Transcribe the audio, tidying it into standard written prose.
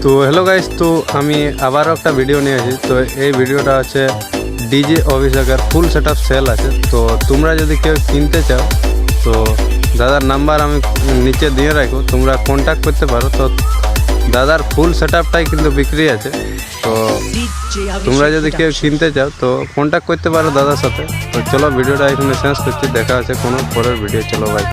তো hello guys, তো আমি আবারও একটা ভিডিও নিয়ে আসি। তো এই ভিডিওটা হচ্ছে ডিজে অভিষেকের ফুল সেটআপ সেল আছে। তো তোমরা যদি কেউ কিনতে চাও তো দাদার নাম্বার আমি নিচে দিয়ে রাখো, তোমরা কন্ট্যাক্ট করতে পারো। তো দাদার ফুল সেটআপটাই কিন্তু বিক্রি আছে। তো তোমরা যদি কেউ কিনতে চাও তো কন্ট্যাক্ট করতে পারো দাদার সাথে। তো চলো ভিডিওটা এখানে শেষ করছি, দেখা আছে কোনো পরের ভিডিও। চলো ভাই।